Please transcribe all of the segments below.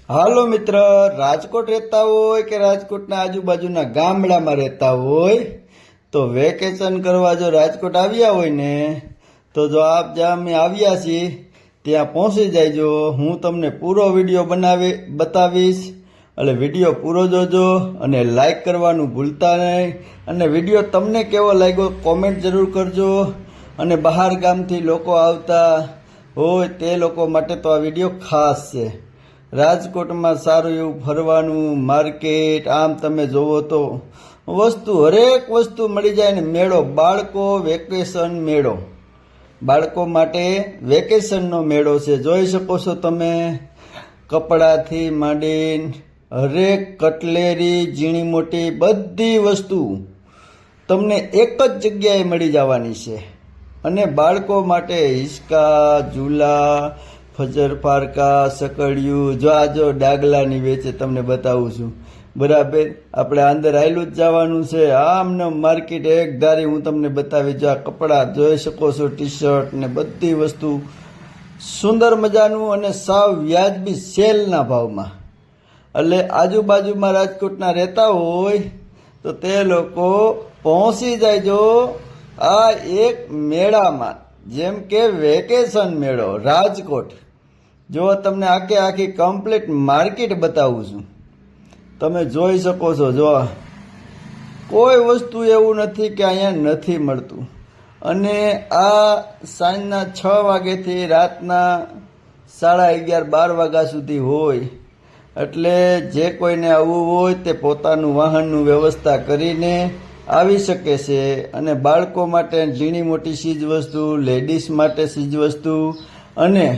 હાલો મિત્ર, રાજકોટ રહેતા હોય કે રાજકોટના આજુબાજુના ગામડામાં રહેતા હોય તો વેકેશન કરવા જો રાજકોટ આવ્યા હોય ને તો જો આપ જ્યાં અમે આવ્યા છીએ ત્યાં પહોંચી જાયજો. હું તમને પૂરો વિડીયો બતાવીશ એટલે વિડીયો પૂરો જોજો અને લાઈક કરવાનું ભૂલતા નહીં. અને વિડીયો તમને કેવો લાગ્યો કોમેન્ટ જરૂર કરજો. અને બહાર ગામથી લોકો આવતા હોય તે લોકો માટે તો આ વિડીયો ખાસ છે. રાજકોટમાં સારું એવું ફરવાનું માર્કેટ, આમ તમે જોવો તો હરેક વસ્તુ મળી જાય ને મેળો, બાળકો વેકેશન મેળો, બાળકો માટે વેકેશનનો મેળો છે. જોઈ શકો છો તમે, કપડાથી માંડીને હરેક કટલેરી ઝીણી મોટી બધી વસ્તુ તમને એક જ જગ્યાએ મળી જવાની છે. અને બાળકો માટે હિંચકા, ઝૂલા, ફજર પારકા, સકડિયું, જો ડાગલાની વેચે તમને બતાવું છું. બરાબર, આપણે અંદર આવેલું જ જવાનું છે. આમને માર્કેટ એક ધારી હું તમને બતાવી. જો આ કપડાં જોઈ શકો છો, ટી શર્ટ ને બધી વસ્તુ સુંદર મજાનું અને સાવ વ્યાજબી સેલના ભાવમાં. એટલે આજુબાજુમાં રાજકોટના રહેતા હોય તો તે લોકો પહોંચી જાય જો આ એક મેળામાં, જેમ કે વેકેશન મેળો રાજકોટ. જો તમને આખી કમ્પ્લીટ માર્કેટ બતાવું છું, તમે જોઈ શકો છો. જો કોઈ વસ્તુ એવું નથી કે અહીંયા નથી મળતું. અને આ સાંજના 6 વાગ્યાથી રાતના 11:30-12 વાગ્યા સુધી હોય. એટલે જે કોઈને આવવું હોય તે પોતાનું વાહનનું વ્યવસ્થા કરીને આવી શકે છે. અને બાળકો માટે ઝીણી મોટી ચીજ વસ્તુ, લેડીઝ માટે ચીજ વસ્તુ અને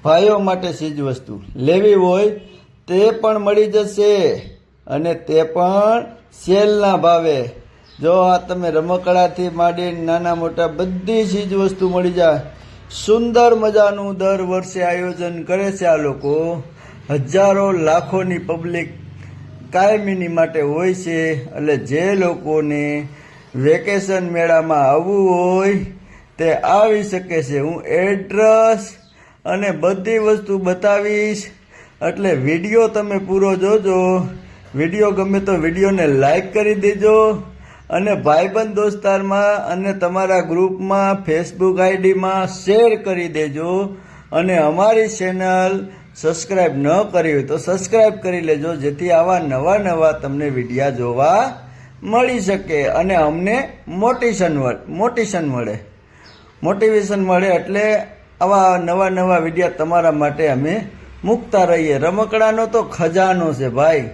ભાઈઓ માટે ચીજ વસ્તુ લેવી હોય તે પણ મળી જશે. અને તે પણ સેલના ભાવે. જો આ તમે રમકડાથી માંડીને નાના મોટા બધી ચીજ વસ્તુ મળી જાય. સુંદર મજાનું દર વર્ષે આયોજન કરે છે આ લોકો. હજારો લાખોની પબ્લિક કાયમીની માટે હોય છે. એટલે જે લોકોને વેકેશન મેળામાં આવવું હોય તે આવી શકે છે. હું એડ્રેસ અને બધી વસ્તુ બતાવીશ. એટલે વિડીયો તમે પૂરો જોજો. વિડીયો ગમે તો વિડીયોને લાઈક કરી દેજો. અને ભાઈબંધ દોસ્તારમાં અને તમારા ગ્રુપમાં, ફેસબુક આઈડીમાં શેર કરી દેજો. અને અમારી ચેનલ સબસ્ક્રાઈબ ન કરી હોય તો સબસ્ક્રાઈબ કરી લેજો, જેથી આવા નવા તમને વિડીયા જોવા મળી શકે અને અમને મોટિવેશન મળે. એટલે આવા નવા વિડીયા તમારા માટે અમે મૂકતા રહીએ. રમકડાનો તો ખજાનો છે ભાઈ.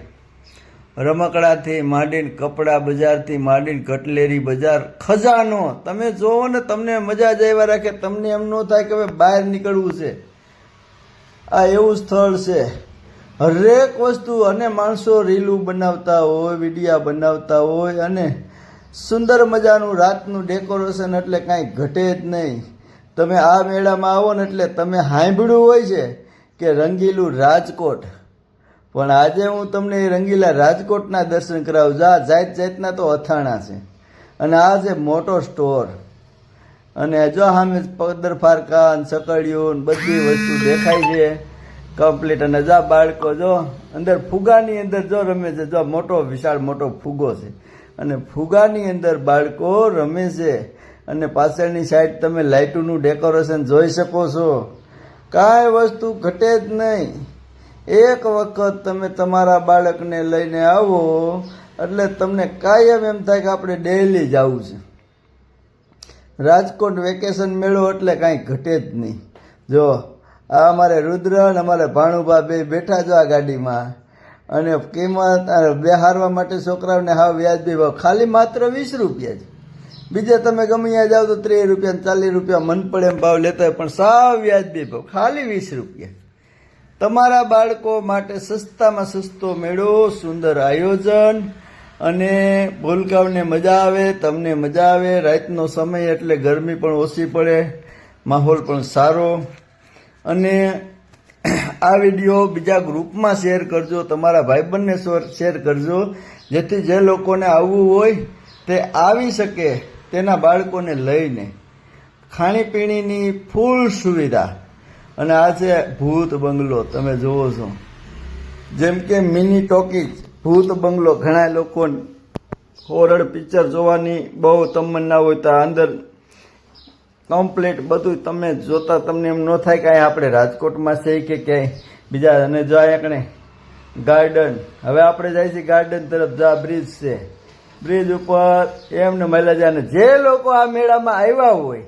રમકડાથી માંડીને કપડા બજારથી માંડીને કટલેરી બજાર, ખજાનો. તમે જોવો ને તમને મજા જ આવ્યા રાખે. તમને એમ ન થાય કે હવે બહાર નીકળવું છે. આ એવું સ્થળ છે. હરેક વસ્તુ. અને માણસો રીલું બનાવતા હોય, વિડીયા બનાવતા હોય. અને સુંદર મજાનું રાતનું ડેકોરેશન, એટલે કાંઈ ઘટે જ નહીં. તમે આ મેળામાં આવો ને એટલે તમે સાંભળ્યું હોય છે કે રંગીલું રાજકોટ, પણ આજે હું તમને રંગીલા રાજકોટના દર્શન કરાવું. જાતના તો અથાણા છે. અને આ છે મોટો સ્ટોર. અને જો સામે પદર ફારકા, સકડિયું બધી વસ્તુ દેખાય છે કમ્પ્લીટ. અને જા બાળકો જો અંદર ફુગાની અંદર જો રમે છે. જો વિશાળ મોટો ફુગો છે અને ફુગાની અંદર બાળકો રમે છે. અને પાછળની સાઈડ તમે લાઇટોનું ડેકોરેશન જોઈ શકો છો. કાંઈ વસ્તુ ઘટે જ નહીં. એક વખત તમે તમારા બાળકને લઈને આવો એટલે તમને કાયમ એમ થાય કે આપણે ડેલી જવું છે. રાજકોટ વેકેશન મેળો એટલે કાંઈ ઘટે જ નહીં. જો આ અમારે રુદ્ર અને અમારે ભાણુભા બે બેઠા જો આ ગાડીમાં. અને કિંમત બેહારવા માટે છોકરાઓને હાવ વ્યાજબી ભાવ, ખાલી માત્ર 20 રૂપિયા જ. બીજે તમે ગમે ત્યાં જાઓ તો 30 રૂપિયા 40 રૂપિયા મન પડે એમ ભાવ લેતા હોય, પણ સાવ વ્યાજબી ભાવ ખાલી 20 રૂપિયા. તમારા બાળકો માટે સસ્તામાં સસ્તો મેળો, સુંદર આયોજન. અને ભૂલકાઓને મજા આવે, તમને મજા આવે. રાતનો સમય એટલે ગરમી પણ ઓછી પડે, માહોલ પણ સારો. અને આ વિડીયો બીજા ગ્રુપમાં શેર કરજો, તમારા ભાઈબંધને શેર કરજો, જેથી જે લોકોને આવવું હોય તે આવી શકે તેના બાળકોને લઈને. ખાણીપીણીની ફૂલ સુવિધા. અને આ છે ભૂત બંગલો, તમે જુઓ છો. જેમ કે મિની ટોકીઝ, ભૂત બંગલો. ઘણા લોકો હોરર પિક્ચર જોવાની બહુ તમન્ના હોય તો અંદર કમ્પ્લીટ બધું તમે જોતા તમને એમ ન થાય કે આપણે રાજકોટમાં છે કે ક્યાંય બીજા. અને જો અહીંયા ગાર્ડન, હવે આપણે જાય છે ગાર્ડન તરફ. જા બ્રિજ છે, બ્રિજ ઉપર એમને મળ્યા જાય. અને જે લોકો આ મેળામાં આવ્યા હોય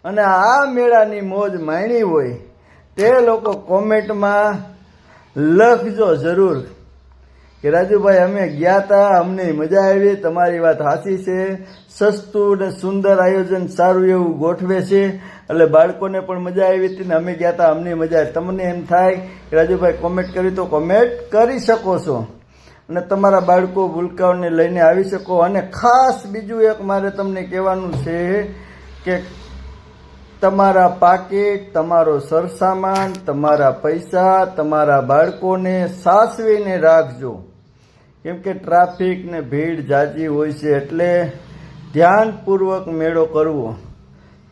અને આ મેળાની મોજ માણી હોય તે લોકો કોમેન્ટમાં લખજો જરૂર કે રાજુભાઈ અમે ગયા હતા, અમને મજા આવી. તમારી વાત સાચી છે, સસ્તું ને સુંદર આયોજન સારું એવું ગોઠવે છે, એટલે બાળકોને પણ મજા આવી હતી ને અમે ગયા હતા, અમને મજા આવી. તમને એમ થાય કે રાજુભાઈ કોમેન્ટ કરી તો કોમેન્ટ કરી શકો છો અને તમારા બાળકો ભૂલકાઓને લઈને આવી શકો. અને ખાસ બીજું એક મારે તમને કહેવાનું છે કે તમારા પાકીટ, તમારો સરસામાન, તમારા પૈસા, તમારા બાળકોને સાચવીને રાખજો, કેમ કે ટ્રાફિક ને ભીડ જાજી હોય છે. એટલે ધ્યાનપૂર્વક મેળો કરવો,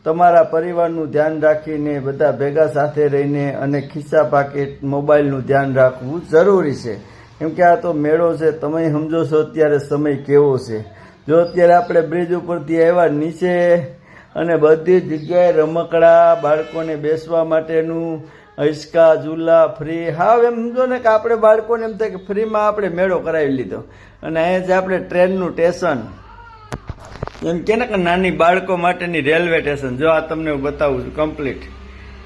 તમારા પરિવારનું ધ્યાન રાખીને બધા ભેગા સાથે રહીને, અને ખિસ્સા પાકીટ મોબાઈલનું ધ્યાન રાખવું જરૂરી છે. કેમ કે આ તો મેળો છે, તમે સમજો છો અત્યારે સમય કેવો છે. જો અત્યારે આપણે બ્રિજ ઉપરથી આવ્યા નીચે અને બધી જગ્યાએ રમકડા, બાળકોને બેસવા માટેનું હિંચકા, ઝૂલા ફ્રી. હા એમ સમજો ને કે આપણે બાળકોને એમ થાય કે ફ્રીમાં આપણે મેળો કરાવી લીધો. અને અહીંયા છે આપણે ટ્રેનનું સ્ટેશન, એમ કે ને કે નાની બાળકો માટેની રેલવે સ્ટેશન. જો આ તમને હું બતાવું છું કમ્પ્લીટ.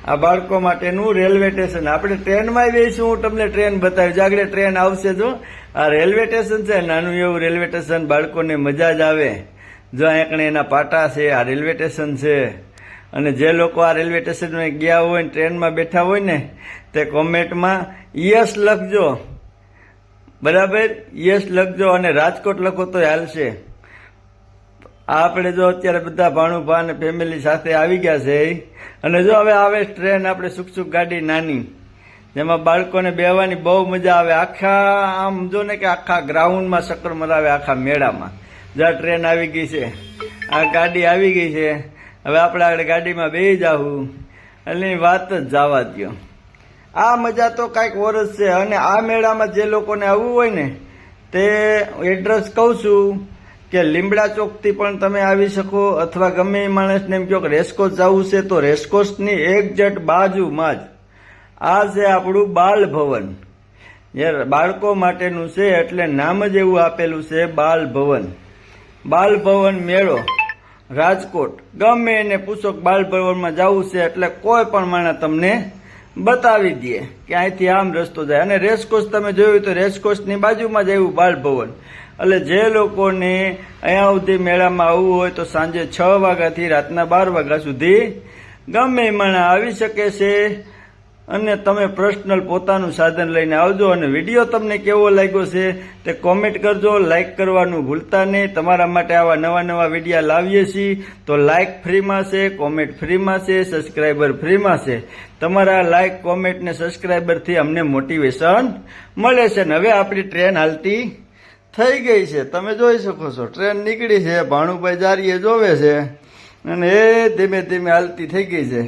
આ બાળકો માટેનું રેલવે સ્ટેશન. આપણે ટ્રેનમાં બેસીશું, હું તમને ટ્રેન બતાવીશ. આગળ ટ્રેન આવશે. જો આ રેલવે સ્ટેશન છે, નાનું એવું રેલવે સ્ટેશન, બાળકોને મજા જ આવે. જો અહીંયા એના પાટા છે, આ રેલવે સ્ટેશન છે. અને જે લોકો આ રેલવે સ્ટેશનમાં ગયા હોય ને ટ્રેનમાં બેઠા હોય ને તે કોમેન્ટમાં યસ લખજો, બરાબર, યસ લખજો. અને રાજકોટ લખો તો હાલશે. આપણે જો અત્યારે બધા ભાણુભા અને ફેમિલી સાથે આવી ગયા છે. અને જો હવે આવે ટ્રેન, આપણે સુખ ગાડી નાની, જેમાં બાળકોને બેહવાની બહુ મજા આવે. આખા આમ જો ને કે આખા ગ્રાઉન્ડમાં ચક્કર મરાવે, આખા મેળામાં. જ્યાં ટ્રેન આવી ગઈ છે, આ ગાડી આવી ગઈ છે. હવે આપણે આગળ ગાડીમાં બેસી જાવું એટલે વાત જ જવા દો. આ મજા તો કાંઈક વરસ છે. અને આ મેળામાં જે લોકોને આવવું હોય ને તે એડ્રેસ કહું છું કે લીમડા ચોકથી પણ તમે આવી શકો, અથવા ગમે એ માણસને એમ કહો કે રેસકોર્સ જવું છે તો રેસકોર્સની એક્ઝેક્ટ બાજુમાં જ આ છે આપણું બાલ ભવન. જે બાળકો માટેનું છે એટલે નામ જ એવું આપેલું છે બાલ ભવન. બાલ ભવન મેળો રાજકોટ. ગમે એને પૂછો કે બાલ ભવનમાં જવું છે એટલે કોઈ પણ માણસ તમને બતાવી દે કે અહીંથી આમ રસ્તો જાય. અને રેસકોર્સ તમે જોયું તો રેસકોર્સની બાજુમાં જ આવ્યું બાલ ભવન. એટલે જે લોકોને અહીંયા સુધી મેળામાં આવવું હોય તો સાંજે 6 વાગ્યાથી રાતના 12 વાગ્યા સુધી ગમે એ માણસ આવી શકે છે. અને તમે પર્સનલ પોતાનું સાધન લઈને આવજો. અને વિડીયો તમને કેવો લાગ્યો છે તે કોમેન્ટ કરજો, લાઇક કરવાનું ભૂલતા નહીં. તમારા માટે આવા નવા નવા વિડીયો લાવીએ છીએ તો લાઇક ફ્રીમાં છે, કોમેન્ટ ફ્રીમાં છે, સબસ્ક્રાઈબર ફ્રીમાં છે. તમારા લાઇક, કોમેન્ટ ને સબસ્ક્રાઈબરથી અમને મોટિવેશન મળે છે. અને હવે આપણી ટ્રેન હાલતી થઈ ગઈ છે, તમે જોઈ શકો છો. ટ્રેન નીકળી છે, ભાણુભાઈ જારીએ જોવે છે અને એ ધીમે ધીમે હાલતી થઈ ગઈ છે.